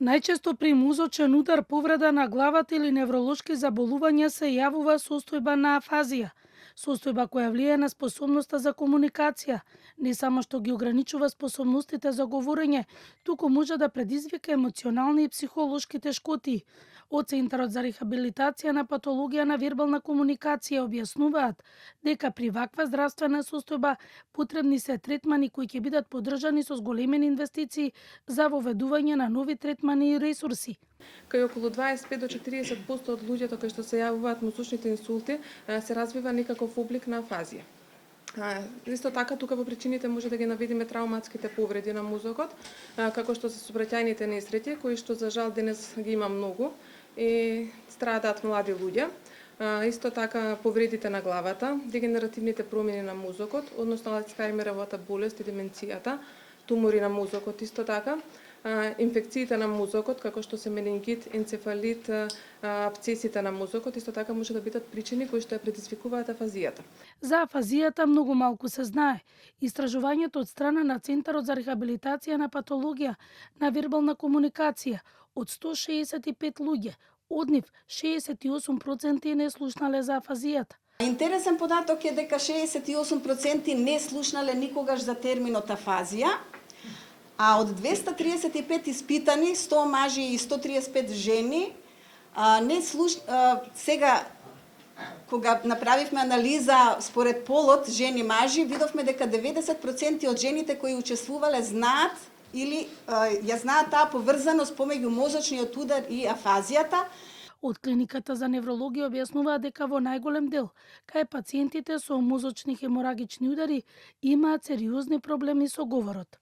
Најчесто при мозочен удар, повреда на главата или невролошки заболувања се јавува состојба на афазија, состојба која влијае на способноста за комуникација, не само што ги ограничува способностите за говорење, туку може да предизвика емоционални и психолошки тешкоти. Од Центарот за рехабилитација на патологија на вербална комуникација објаснуваат дека при ваква здравствена состојба потребни се третмани кои ќе бидат поддржани со зголемени инвестиции за воведување на нови третмани и ресурси. Кај околу 25 до 40% од луѓето кои што се јавуваат мозочните инсулти се развива некаков облик на афазија. Исто така, тука во причините може да ги наведиме травматските повреди на мозокот, како што се сообраќајните несреќи, кои што за жал денес ги има многу и страдаат млади луѓе. Исто така повредите на главата, дегенеративните промени на мозокот, односно Алцхајмеровата болест и деменцијата, тумори на мозокот исто така, инфекциите на мозокот, како што се менингит, енцефалит, абцесите на мозокот, исто така може да бидат причини кои што ја предизвикуваат афазијата. За афазијата многу малку се знае. Истражувањето од страна на Центарот за рехабилитација на патологија на вербална комуникација од 165 луѓе, од нив 68% не слушнале за афазијата. Интересен податок е дека 68% не слушнале никогаш за терминот афазија, а од 235 испитани, 100 мажи и 135 жени, сега кога направивме анализа според полот жени мажи, видовме дека 90% од жените кои учествувале знаат или ја знаат таа поврзаност помеѓу мозочниот удар и афазијата. Од клиниката за неврологија објаснуваа дека во најголем дел кај пациентите со мозочни хеморагични удари имаат сериозни проблеми со говорот.